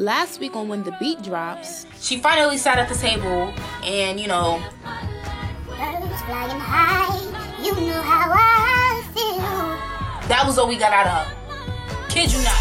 Last week on When the Beat Drops, she finally sat at the table and, Birds flying high, you know how I feel. that was all we got out of her. Kid you not.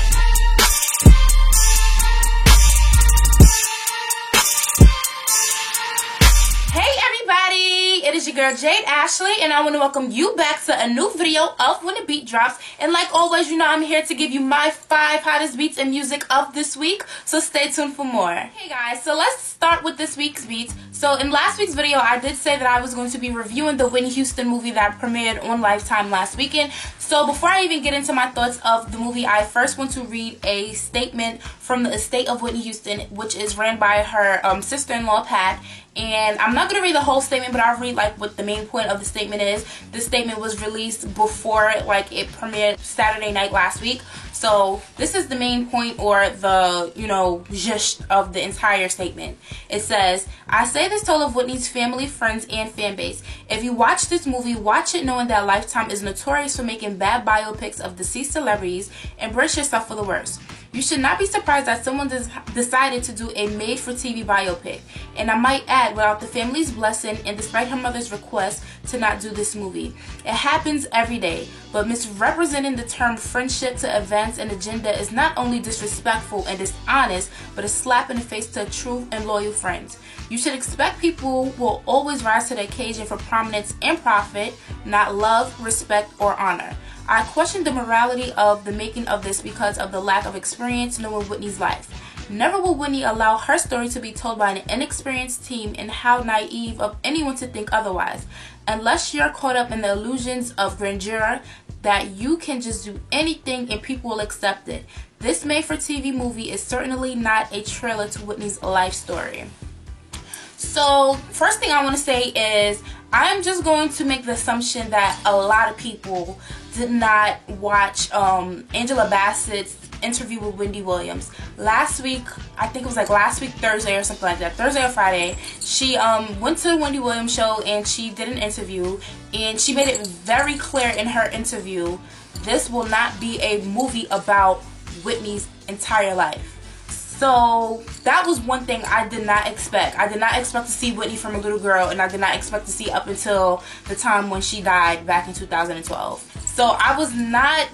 It is your girl Jade Ashley, and I want to welcome you back to a new video of When the Beat Drops. And like always, I'm here to give you my 5 hottest beats and music of this week, so stay tuned for more. Hey guys, so let's start with this week's beats. So in last week's video, I did say that I was going to be reviewing the Whitney Houston movie that premiered on Lifetime last weekend. So before I even get into my thoughts of the movie, I first want to read a statement from the estate of Whitney Houston, which is ran by her sister-in-law, Pat. And I'm not going to read the whole statement, but I'll read what the main point of the statement is. This statement was released before it premiered Saturday night last week. So this is the main point, or the, gist of the entire statement. It says, I say this to all of Whitney's family, friends, and fan base. If you watch this movie, watch it knowing that Lifetime is notorious for making bad biopics of deceased celebrities, and brace yourself for the worst. You should not be surprised that someone decided to do a made-for-TV biopic. And I might add, without the family's blessing and despite her mother's request to not do this movie. It happens every day, but misrepresenting the term friendship to advance an agenda is not only disrespectful and dishonest, but a slap in the face to true and loyal friends. You should expect people will always rise to the occasion for prominence and profit, not love, respect, or honor. I question the morality of the making of this because of the lack of experience knowing Whitney's life. Never will Whitney allow her story to be told by an inexperienced team, and how naive of anyone to think otherwise. Unless you're caught up in the illusions of grandeur that you can just do anything and people will accept it. This made-for-TV movie is certainly not a trailer to Whitney's life story. So, first thing I want to say is, I'm just going to make the assumption that a lot of people did not watch Angela Bassett's interview with Wendy Williams. Last week, I think it was last week Thursday or something like that, Thursday or Friday, she went to the Wendy Williams show and she did an interview, and she made it very clear in her interview, this will not be a movie about Whitney's entire life. So that was one thing I did not expect. I did not expect to see Whitney from a little girl, and I did not expect to see up until the time when she died back in 2012. So I was not,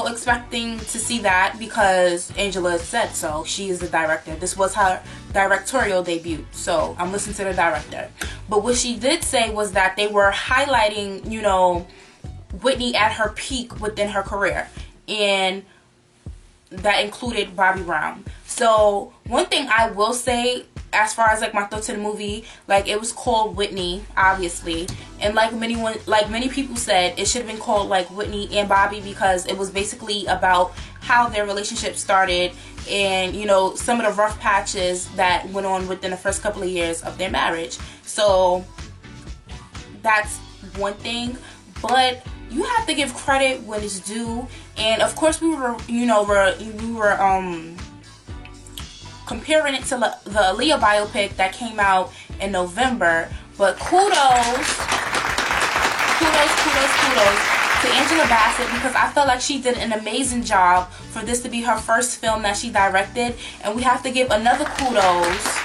expecting to see that because Angela said so. She is the director. This was her directorial debut, so I'm listening to the director. But what she did say was that they were highlighting, Whitney at her peak within her career, and that included Bobby Brown. So one thing I will say, as far as my thoughts on the movie, it was called Whitney, obviously, and like many people said, it should have been called Whitney and Bobby, because it was basically about how their relationship started and some of the rough patches that went on within the first couple of years of their marriage. So that's one thing, but you have to give credit when it's due. And of course, we were comparing it to the Aaliyah biopic that came out in November. But kudos to Angela Bassett, because I felt like she did an amazing job for this to be her first film that she directed. And we have to give another kudos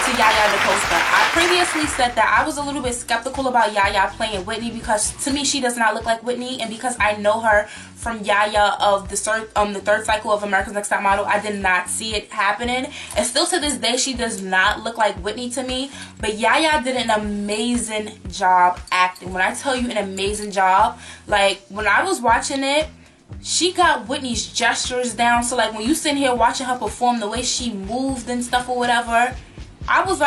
to Yaya DaCosta. I previously said that I was a little bit skeptical about Yaya playing Whitney, because to me she does not look like Whitney, and because I know her from Yaya of the third cycle of America's Next Top Model, I did not see it happening. And still to this day, she does not look like Whitney to me. But Yaya did an amazing job acting. When I tell you an amazing job, when I was watching it, she got Whitney's gestures down. So when you sit here watching her perform, the way she moved and stuff or whatever, I was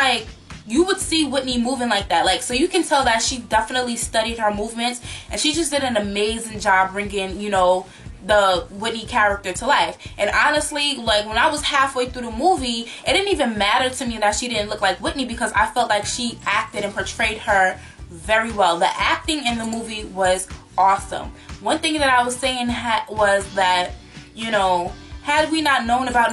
you would see Whitney moving like that. So you can tell that she definitely studied her movements, and she just did an amazing job bringing, the Whitney character to life. And honestly, when I was halfway through the movie, it didn't even matter to me that she didn't look like Whitney, because I felt like she acted and portrayed her very well. The acting in the movie was awesome. One thing that I was saying was that, had we not known about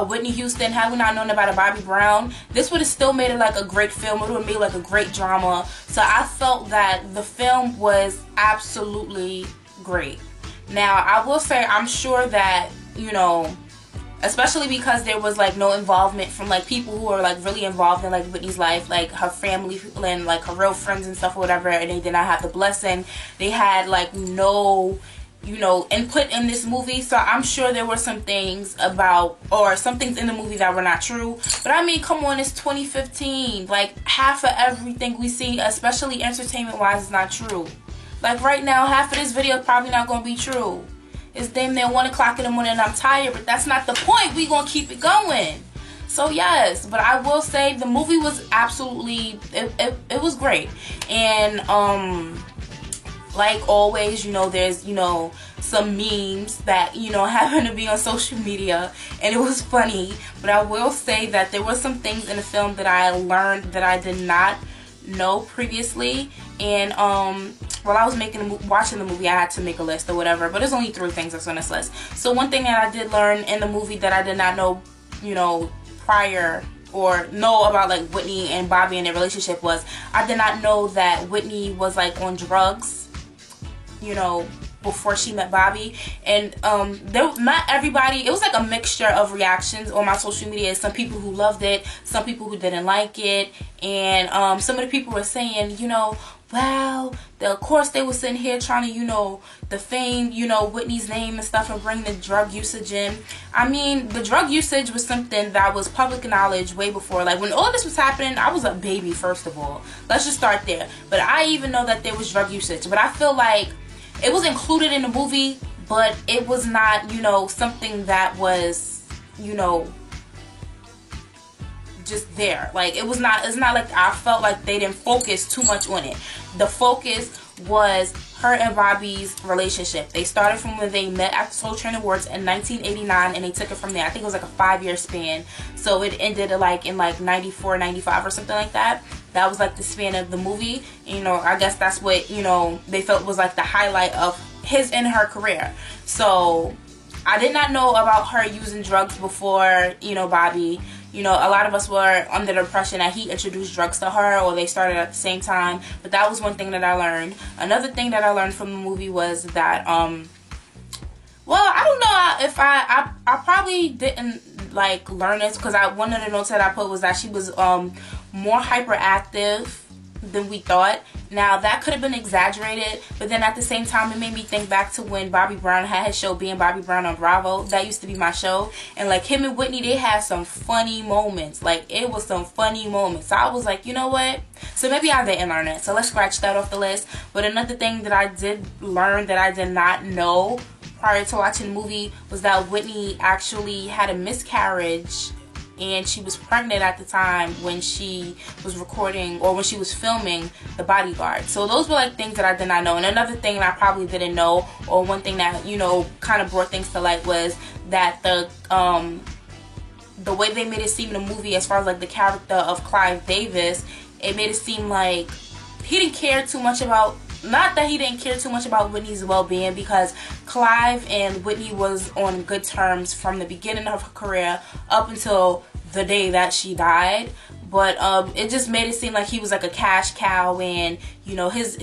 Whitney Houston, had we not known about a Bobby Brown, this would have still made it a great film. It would have made a great drama. So I felt that the film was absolutely great. Now, I will say, I'm sure that, especially because there was like no involvement from like people who are like really involved in like Whitney's life, like her family and like her real friends and stuff or whatever, and they did not have the blessing. They had like no, you know, input in this movie. So I'm sure there were some things about, or some things in the movie that were not true. But I mean, come on, it's 2015. Like, half of everything we see, especially entertainment wise, is not true. Like right now, half of this video is probably not going to be true. It's damn near 1 o'clock in the morning and I'm tired, but that's not the point. We gonna keep it going. So yes, but I will say the movie was absolutely, it was great. And like always, you know, there's, you know, some memes that, you know, happen to be on social media, and it was funny. But I will say that there were some things in the film that I learned that I did not know previously. And while I was watching the movie, I had to make a list or whatever, but there's only 3 things that's on this list. So one thing that I did learn in the movie that I did not know, you know, prior, or know about like Whitney and Bobby and their relationship, was I did not know that Whitney was like on drugs, you know, before she met Bobby. And not everybody, it was like a mixture of reactions on my social media. Some people who loved it, some people who didn't like it, and some of the people were saying, you know, well, of course they were sitting here trying to, you know, defame, you know, Whitney's name and stuff and bring the drug usage in. I mean, the drug usage was something that was public knowledge way before. Like, when all this was happening, I was a baby, first of all. Let's just start there. But I even know that there was drug usage. But I feel like it was included in the movie, but it was not, you know, something that was, you know, just there. Like, it's not like I felt like they didn't focus too much on it. The focus was her and Bobby's relationship. They started from when they met at the Soul Train Awards in 1989, and they took it from there. I think it was like a 5-year span. So it ended like in like 94, 95 or something like that. That was like the span of the movie. You know, I guess that's what, you know, they felt was like the highlight of his and her career. So I did not know about her using drugs before, you know, Bobby. You know, a lot of us were under the impression that he introduced drugs to her, or they started at the same time. But that was one thing that I learned. Another thing that I learned from the movie was that, well, I don't know if I probably didn't like learn this, because one of the notes that I put was that she was more hyperactive than we thought. Now, that could have been exaggerated, but then at the same time, it made me think back to when Bobby Brown had his show, Being Bobby Brown on Bravo. That used to be my show. And like him and Whitney, they had some funny moments. Like, it was some funny moments. So I was like, you know what? So maybe I didn't learn it. So let's scratch that off the list. But another thing that I did learn that I did not know prior to watching the movie was that Whitney actually had a miscarriage, and she was pregnant at the time when she was recording, or when she was filming The Bodyguard. So those were like things that I did not know. And another thing that I probably didn't know, or one thing that, you know, kind of brought things to light, was that the way they made it seem in the movie, as far as like the character of Clive Davis, it made it seem like he didn't care too much about, not that he didn't care too much about Whitney's well-being, because Clive and Whitney was on good terms from the beginning of her career up until the day that she died. But it just made it seem like he was like a cash cow, and, you know, his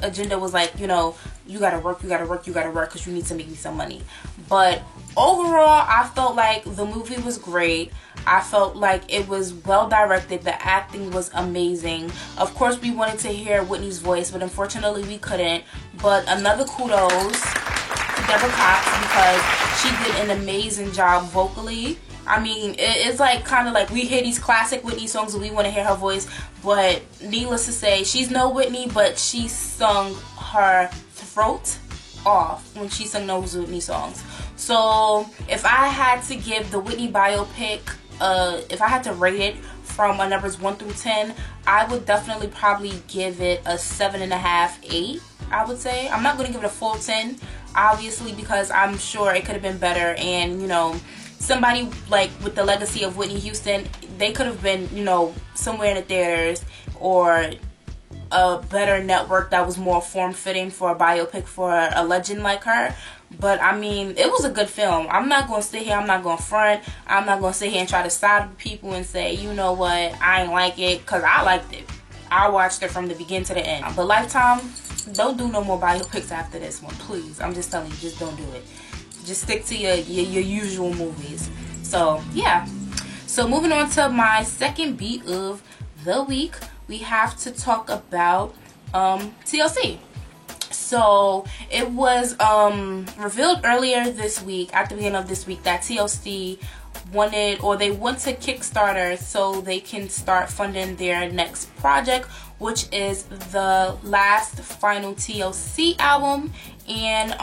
agenda was like, you know, you gotta work, because you need to make me some money. But overall, I felt like the movie was great. I felt like it was well directed. The acting was amazing. Of course, we wanted to hear Whitney's voice, but unfortunately we couldn't. But another kudos to Deborah Cox, because she did an amazing job vocally. I mean, it's like kind of like we hear these classic Whitney songs and we want to hear her voice, but needless to say, she's no Whitney, but she sung her throat off when she sung those Whitney songs. So if I had to give the Whitney biopic, if I had to rate it from numbers 1 through 10, I would definitely probably give it a 7.5, 8, I would say. I'm not going to give it a full 10, obviously, because I'm sure it could have been better. And, you know, somebody like with the legacy of Whitney Houston, they could have been, you know, somewhere in the theaters, or a better network that was more form-fitting for a biopic for a legend like her. But I mean, it was a good film. I'm not going to sit here, I'm not going to front, I'm not going to sit here and try to side with people and say, you know what, I ain't like it, because I liked it. I watched it from the beginning to the end. But Lifetime, don't do no more biopics after this one, please. I'm just telling you, just don't do it. Just stick to your usual movies. So yeah. So moving on to my second beat of the week, we have to talk about TLC. So it was revealed earlier this week, at the beginning of this week, that TLC wanted, or they went to Kickstarter so they can start funding their next project, which is the last final TLC album, and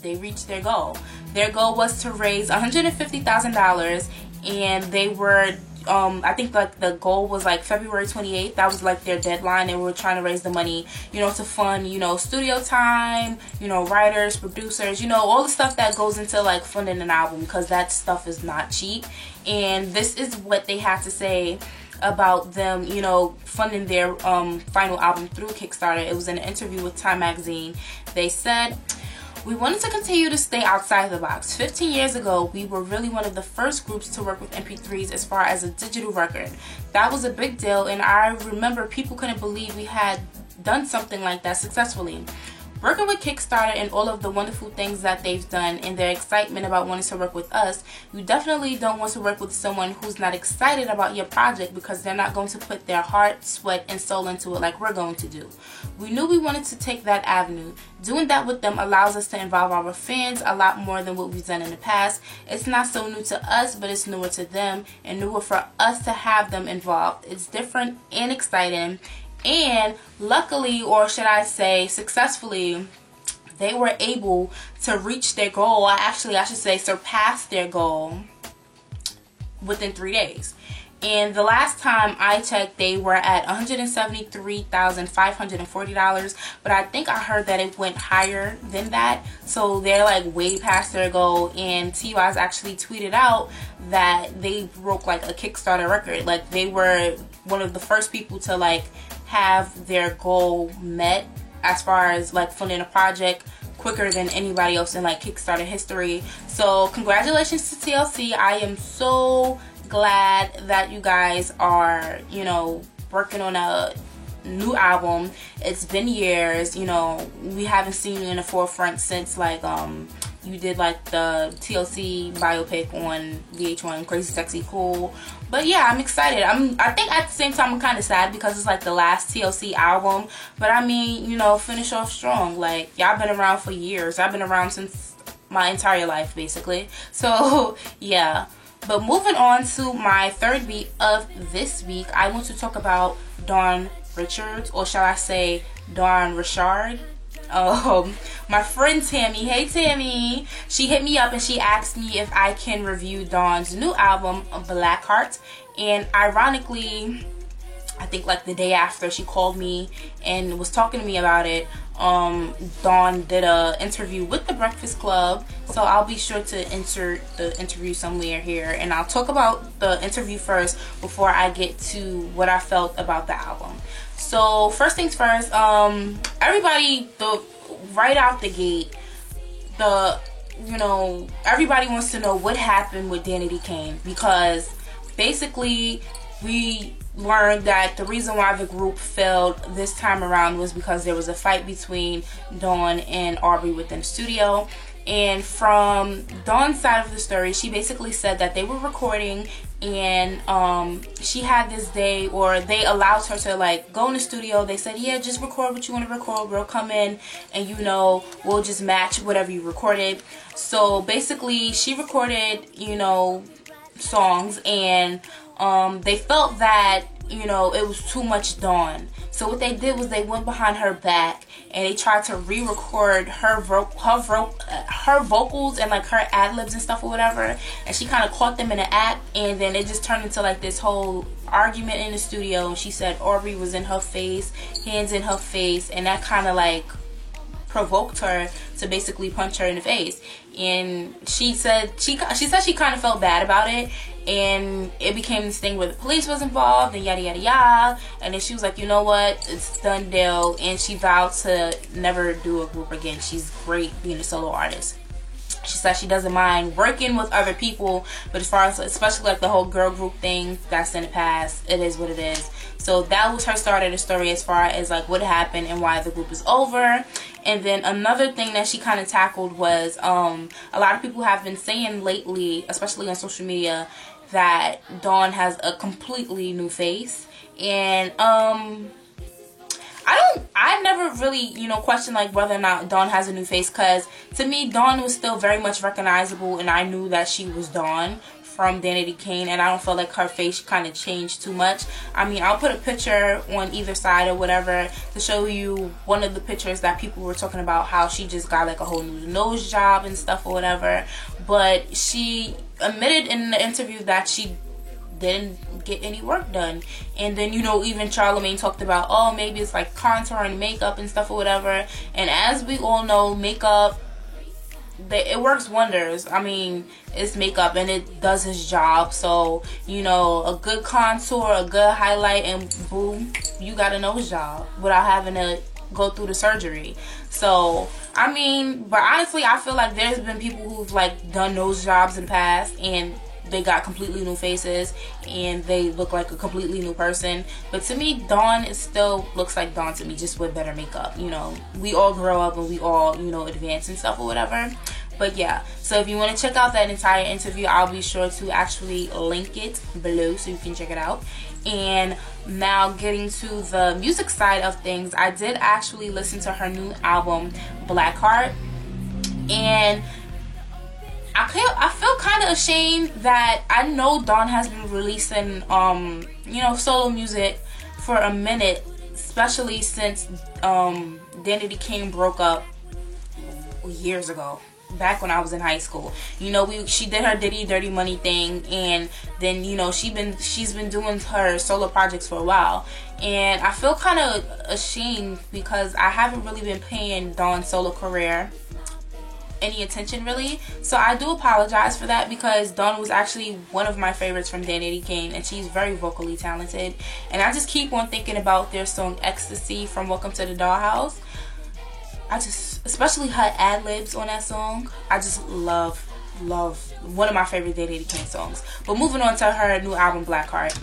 they reached their goal. Their goal was to raise $150,000, and they were I think like the goal was like February 28th. That was like their deadline. They were trying to raise the money, you know, to fund, you know, studio time, you know, writers, producers, you know, all the stuff that goes into like funding an album, because that stuff is not cheap. And this is what they had to say about them, you know, funding their final album through Kickstarter. It was in an interview with Time Magazine. They said, "We wanted to continue to stay outside the box. 15 years ago, we were really one of the first groups to work with MP3s as far as a digital record. That was a big deal, and I remember people couldn't believe we had done something like that successfully. Working with Kickstarter and all of the wonderful things that they've done and their excitement about wanting to work with us, you definitely don't want to work with someone who's not excited about your project, because they're not going to put their heart, sweat, and soul into it like we're going to do. We knew we wanted to take that avenue. Doing that with them allows us to involve our fans a lot more than what we've done in the past. It's not so new to us, but it's newer to them, and newer for us to have them involved. It's different and exciting. And luckily, or should I say successfully, they were able to reach their goal. Actually, I should say surpass their goal within 3 days. And the last time I checked, they were at $173,540, but I think I heard that it went higher than that. So they're like way past their goal, and T.Y.'s actually tweeted out that they broke like a Kickstarter record. Like they were one of the first people to like have their goal met as far as like funding a project quicker than anybody else in like Kickstarter history. So congratulations to TLC. I am so glad that you guys are, you know, working on a new album. It's been years, you know, we haven't seen you in the forefront since like you did like the TLC biopic on VH1, Crazy Sexy Cool. But yeah, I'm excited. I think at the same time I'm kind of sad because it's like the last TLC album. But I mean, you know, finish off strong. Like, y'all been around for years. I've been around since my entire life, basically. So yeah. But moving on to my third beat of this week, I want to talk about Dawn Richards, or shall I say Dawn Richard. My friend Tammy, hey Tammy, she hit me up and she asked me if I can review Dawn's new album, Blackheart. And ironically, I think like the day after she called me and was talking to me about it, Dawn did a interview with The Breakfast Club. So I'll be sure to insert the interview somewhere here, and I'll talk about the interview first before I get to what I felt about the album. So first things first, everybody, right out the gate, everybody wants to know what happened with Danity Kane, because basically we learned that the reason why the group failed this time around was because there was a fight between Dawn and Aubrey within the studio. And from Dawn's side of the story, she basically said that they were recording, and she had this day, or they allowed her to like go in the studio. They said, yeah, just record what you want to record. We'll come in and, you know, we'll just match whatever you recorded. So basically she recorded, you know, songs, and they felt that, you know, it was too much Dawn. So what they did was they went behind her back and they tried to re-record her vocals and like her ad-libs and stuff or whatever, and she kind of caught them in the act, and then it just turned into like this whole argument in the studio. And she said Aubrey was in her face, hands in her face, and that kind of like provoked her to basically punch her in the face. And she said she kind of felt bad about it, and it became this thing where the police was involved and yada yada yada. And then she was like, you know what, it's done deal, and she vowed to never do a group again. She's great being a solo artist. She said she doesn't mind working with other people, but as far as especially like the whole girl group thing, that's in the past. It is what it is. So that was her start of the story as far as like what happened and why the group is over. And then another thing that she kind of tackled was a lot of people have been saying lately, especially on social media, that Dawn has a completely new face. And I never really, you know, questioned like whether or not Dawn has a new face, because to me Dawn was still very much recognizable, and I knew that she was Dawn from Danity Kane, and I don't feel like her face kind of changed too much. I mean, I'll put a picture on either side or whatever to show you one of the pictures that people were talking about, how she just got like a whole new nose job and stuff or whatever. But she admitted in the interview that she didn't get any work done. And then, you know, even Charlamagne talked about, oh, maybe it's like contour and makeup and stuff or whatever. And as we all know, makeup, it works wonders. I mean, it's makeup and it does its job. So, you know, a good contour, a good highlight, and boom, you got a nose job without having to go through the surgery. So, I mean, but honestly, I feel like there's been people who've like done nose jobs in the past and they got completely new faces and they look like a completely new person. But to me, Dawn still looks like Dawn to me, just with better makeup. You know, we all grow up and we all, you know, advance and stuff or whatever. But yeah, so if you want to check out that entire interview, I'll be sure to actually link it below so you can check it out. And now getting to the music side of things, I did actually listen to her new album, Blackheart. And I feel kind of ashamed that I know Dawn has been releasing, you know, solo music for a minute, especially since Danity Kane broke up years ago, back when I was in high school. You know, she did her Diddy Dirty Money thing, and then, you know, she's been doing her solo projects for a while. And I feel kind of ashamed because I haven't really been paying Dawn's solo career any attention really. So I do apologize for that, because Dawn was actually one of my favorites from Danity Kane, and she's very vocally talented. And I just keep on thinking about their song Ecstasy from Welcome to the Dollhouse. Especially her ad-libs on that song, I just love one of my favorite Danity Kane songs. But moving on to her new album, Blackheart.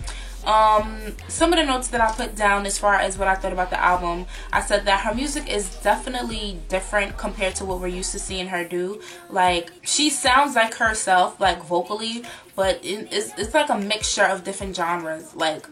Some of the notes that I put down as far as what I thought about the album, I said that her music is definitely different compared to what we're used to seeing her do. Like, she sounds like herself, like vocally, but it's like a mixture of different genres. Like,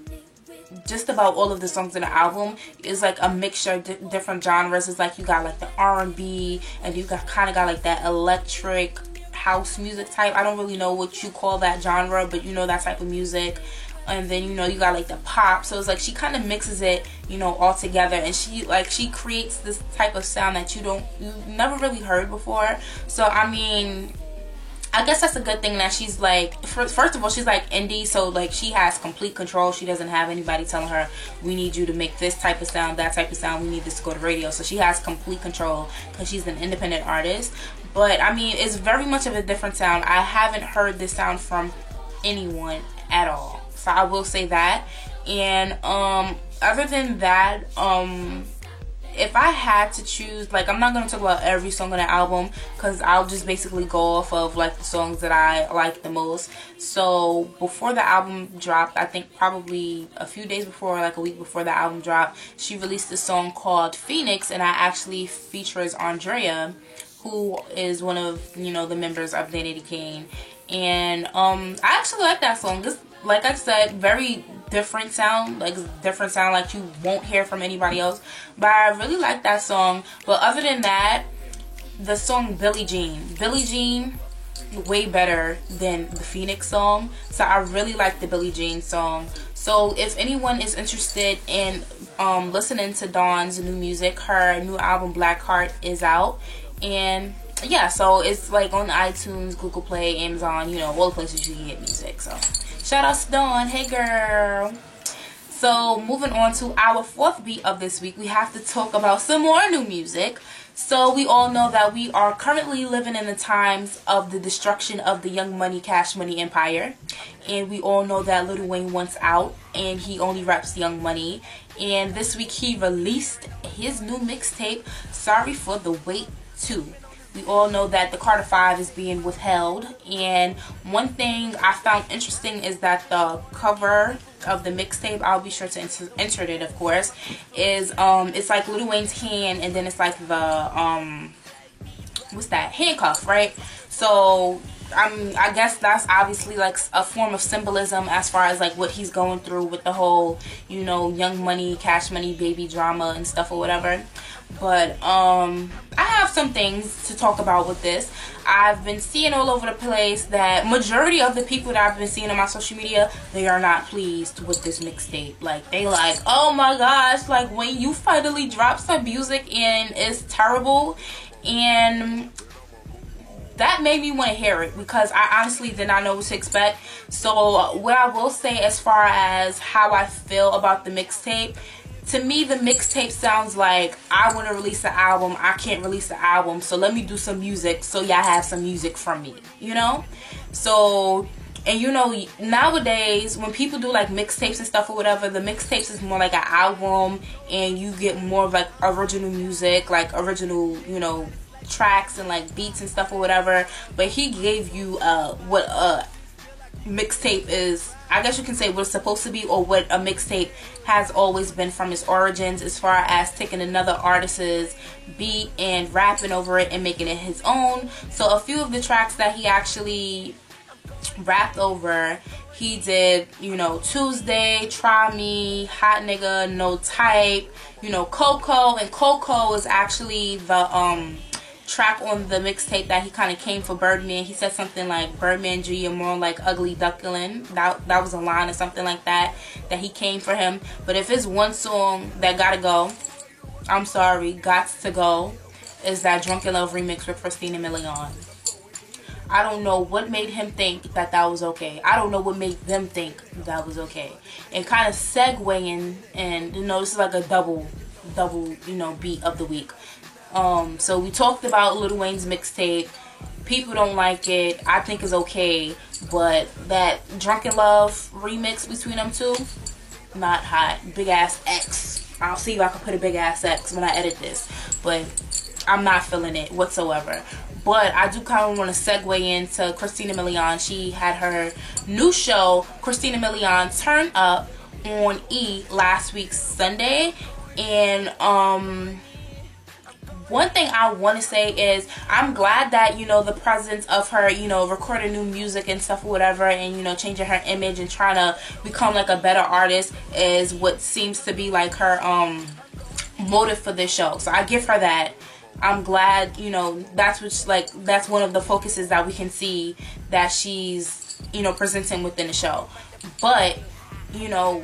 just about all of the songs in the album is like a mixture of different genres. It's like you got like the R&B, and you kind of got like that electric house music type. I don't really know what you call that genre, but you know, that type of music. And then, you know, you got like the pop. So it's like she kind of mixes it, you know, all together, and she creates this type of sound that you've never really heard before. So I mean, I guess that's a good thing that she's like, first of all, she's like indie, so like she has complete control. She doesn't have anybody telling her, we need you to make this type of sound, that type of sound, we need this to go to radio. So she has complete control because she's an independent artist. But I mean, it's very much of a different sound. I haven't heard this sound from anyone at all. So I will say that. And other than that, if I had to choose, like, I'm not going to talk about every song on the album, because I'll just basically go off of like the songs that I like the most. So before the album dropped, I think probably a few days before, like a week before the album dropped, she released a song called Phoenix, and I actually features Andrea, who is one of, you know, the members of Danity Kane. And I actually like that song. This, like I said, very different sound, like you won't hear from anybody else. But I really like that song. But other than that, the song Billie Jean, way better than the Phoenix song. So I really like the Billie Jean song. So if anyone is interested in listening to Dawn's new music, her new album Blackheart is out. And yeah, so it's like on iTunes, Google Play, Amazon, you know, all the places you can get music. So shout out to Dawn, hey girl. So moving on to our fourth beat of this week, we have to talk about some more new music. So we all know that we are currently living in the times of the destruction of the Young Money, Cash Money empire. And we all know that Lil Wayne wants out, and he only raps Young Money. And this week he released his new mixtape, Sorry for the Wait 2. we all know that the Carter 5 is being withheld. And one thing I found interesting is that the cover of the mixtape, I'll be sure to insert it, of course, is it's like Lil Wayne's hand, and then it's like the what's that, handcuff, right? So I guess that's obviously like a form of symbolism as far as like what he's going through with the whole, you know, Young Money, Cash Money, baby drama and stuff or whatever. But I have some things to talk about with this. I've been seeing all over the place that majority of the people that I've been seeing on my social media, they are not pleased with this mixtape. Like, they like, oh my gosh, like when you finally drop some music and it's terrible. And that made me want to hear it, because I honestly did not know what to expect. So what I will say as far as how I feel about the mixtape, to me the mixtape sounds like, I want to release an album, I can't release an album, so let me do some music so y'all have some music from me, you know? So, and you know, nowadays when people do like mixtapes and stuff or whatever, the mixtapes is more like an album, and you get more of like original music, like original, you know, tracks and like beats and stuff or whatever. But he gave you what a mixtape is, I guess you can say what it's supposed to be, or what a mixtape has always been from its origins, as far as taking another artist's beat and rapping over it and making it his own. So a few of the tracks that he actually rapped over, he did, you know, Tuesday, Try Me, Hot Nigga, No Type, you know, Coco. And Coco is actually the track on the mixtape that he kind of came for Birdman. He said something like, Birdman G, you're more like ugly duckling. That was a line or something like that he came for him. But if it's one song that gotta go, I'm sorry, gots to go, is that Drunken Love remix with Christina Milian. I don't know what made him think that that was okay. I don't know what made them think that was okay. And kind of segueing, and you know, this is like a double, you know, beat of the week. So we talked about Lil Wayne's mixtape. People don't like it. I think it's okay, but that Drunken Love remix between them two, not hot. Big ass X. I'll see if I can put a big ass X when I edit this, but I'm not feeling it whatsoever. But I do kind of want to segue into Christina Milian. She had her new show, Christina Milian Turn Up, on E! Last week Sunday. And one thing I want to say is, I'm glad that, you know, the presence of her, you know, recording new music and stuff or whatever, and, you know, changing her image and trying to become like a better artist is what seems to be like her motive for this show. So I give her that. I'm glad, you know, that's one of the focuses that we can see that she's, you know, presenting within the show. But, you know,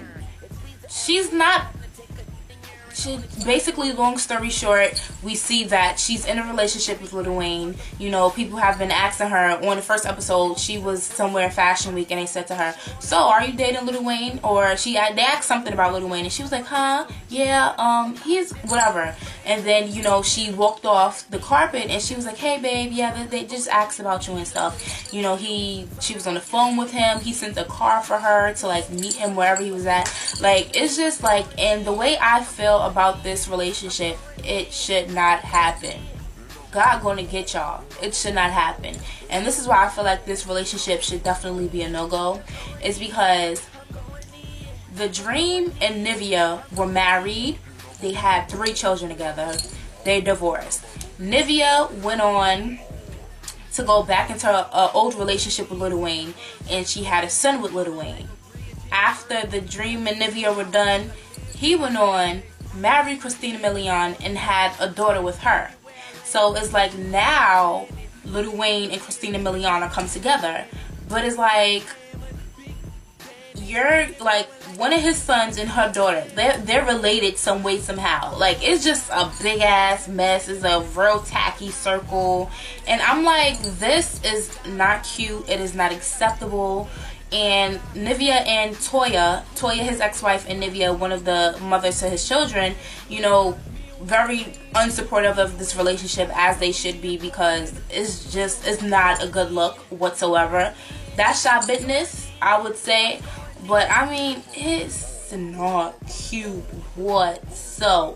basically, long story short, we see that she's in a relationship with Lil Wayne. You know, people have been asking her. On the first episode, she was somewhere Fashion Week, and they said to her, so are you dating Lil Wayne? Or they asked something about Lil Wayne, and she was like, huh, yeah, he's whatever. And then, you know, she walked off the carpet, and she was like, hey babe, yeah, they just asked about you and stuff. You know, she was on the phone with him. He sent a car for her to like meet him wherever he was at. Like, it's just like, and the way I feel about this relationship, it should not happen. God gonna get y'all. It should not happen. And this is why I feel like this relationship should definitely be a no-go. It's because The Dream and Nivea were married. They had 3 children together. They divorced. Nivea went on to go back into an old relationship with Lil Wayne, and she had a son with Lil Wayne. After The Dream and Nivea were done, he went on, married Christina Milian, and had a daughter with her. So it's like now Lil Wayne and Christina Milian are come together, but it's like, you're like one of his sons and her daughter, they're related some way somehow. Like, it's just a big ass mess. It's a real tacky circle, and I'm like, this is not cute. It is not acceptable. And Nivea and Toya, his ex-wife, and Nivea, one of the mothers to his children, you know, very unsupportive of this relationship, as they should be, because it's not a good look whatsoever. That's shop business, I would say. But I mean, it's not cute whatsoever.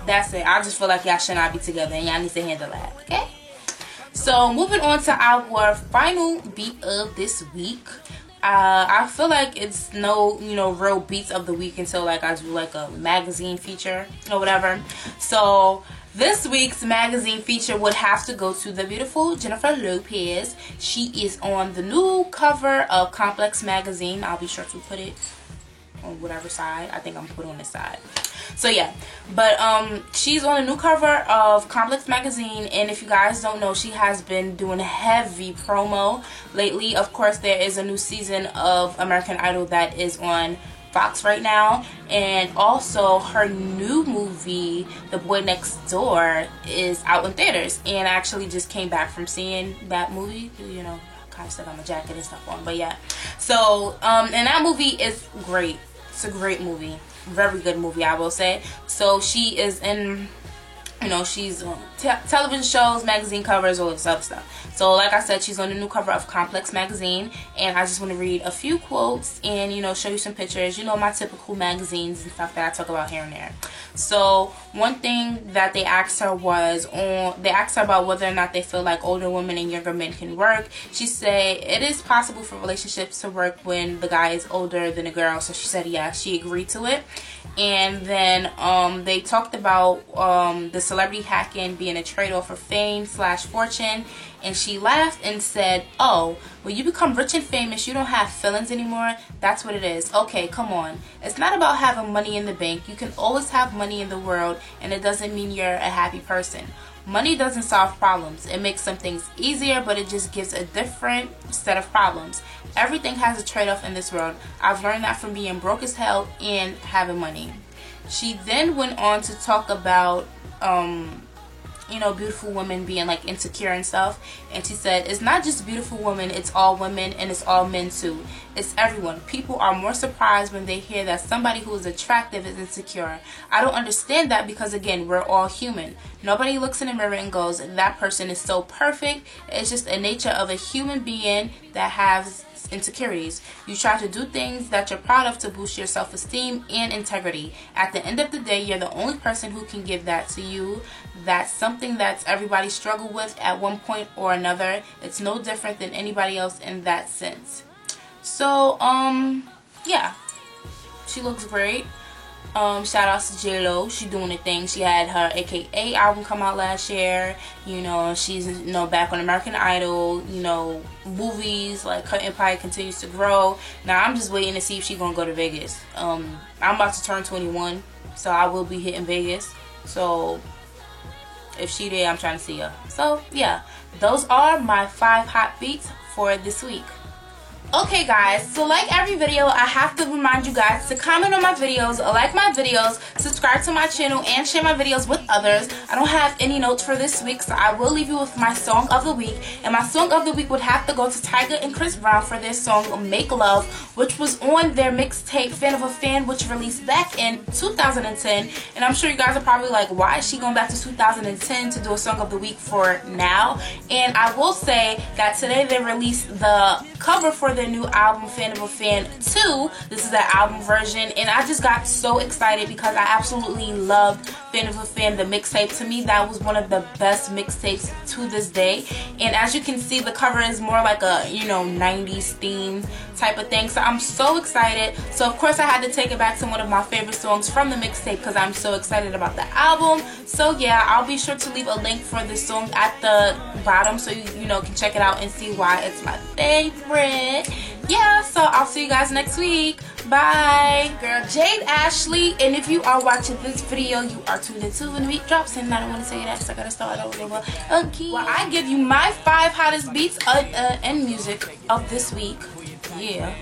That's it. I just feel like y'all should not be together and y'all need to handle that, okay? So moving on to our final beat of this week. I feel like it's no, real beats of the week until like I do like a magazine feature or whatever. So this week's magazine feature would have to go to the beautiful Jennifer Lopez. She is on the new cover of Complex magazine. I'll be sure to put it on whatever side. I think I'm gonna put it on this side. So yeah, but she's on a new cover of Complex magazine, and if you guys don't know, she has been doing heavy promo lately. Of course, there is a new season of American Idol that is on Fox right now, and also her new movie The Boy Next Door is out in theaters, and I actually just came back from seeing that movie. Kind of stuck on my jacket and stuff on, but yeah. So and that movie is great. It's a great movie, very good movie, I will say. So she is in, she's on television shows, magazine covers, all this other stuff. So like I said, she's on the new cover of Complex magazine, and I just want to read a few quotes and show you some pictures, my typical magazines and stuff that I talk about here and there. So one thing that they asked her about whether or not they feel like older women and younger men can work. She said it is possible for relationships to work when the guy is older than a girl. So she said yeah, she agreed to it. And then they talked about the celebrity hacking being a trade-off for fame/fortune, and she laughed and said, oh, when you become rich and famous, you don't have feelings anymore. That's what it is. Okay, come on. It's not about having money in the bank. You can always have money in the world, and it doesn't mean you're a happy person. Money doesn't solve problems. It makes some things easier, but it just gives a different set of problems. Everything has a trade-off in this world. I've learned that from being broke as hell and having money. She then went on to talk about beautiful women being like insecure and stuff, and she said it's not just beautiful women, it's all women, and it's all men too. It's everyone. People are more surprised when they hear that somebody who is attractive is insecure. I don't understand that because again, we're all human. Nobody looks in the mirror and goes, that person is so perfect. It's just a nature of a human being that has insecurities. You try to do things that you're proud of to boost your self-esteem and integrity. At the end of the day, you're the only person who can give that to you. That's something that everybody struggled with at one point or another. It's no different than anybody else in that sense. So yeah, she looks great. Shout outs to J-Lo. She doing a thing. She had her AKA album come out last year. She's back on American Idol. Movies, like her empire continues to grow. Now I'm just waiting to see if she's gonna go to Vegas. I'm about to turn 21, so I will be hitting Vegas. So if she there, I'm trying to see her. So yeah, those are my 5 hot beats for this week. Okay guys, so like every video, I have to remind you guys to comment on my videos, like my videos, subscribe to my channel, and share my videos with others. I don't have any notes for this week, so I will leave you with my song of the week. And my song of the week would have to go to Tyga and Chris Brown for their song Make Love, which was on their mixtape Fan of a Fan, which released back in 2010. And I'm sure you guys are probably like, why is she going back to 2010 to do a song of the week for now? And I will say that today they released the cover for their new album Fan of a Fan 2. This is the album version, and I just got so excited because I absolutely loved Fan of a Fan, the mixtape. To me, that was one of the best mixtapes to this day. And as you can see, the cover is more like a 90s theme type of thing, so I'm so excited. So of course I had to take it back to one of my favorite songs from the mixtape because I'm so excited about the album. So yeah, I'll be sure to leave a link for this song at the bottom so you can check it out and see why it's my favorite. Yeah, so I'll see you guys next week. Bye. Girl, Jade Ashley, and if you are watching this video, you are tuned into When the Beat Drops, and I don't want to say that because I gotta start over again. Well, I give you my 5 hottest beats and music of this week. Yeah.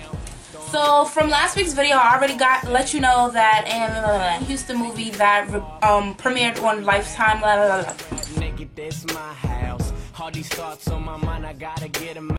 So from last week's video, I already let you know that Houston movie that premiered on Lifetime. Nigga, this my house. All these thoughts on my mind, I gotta get 'em.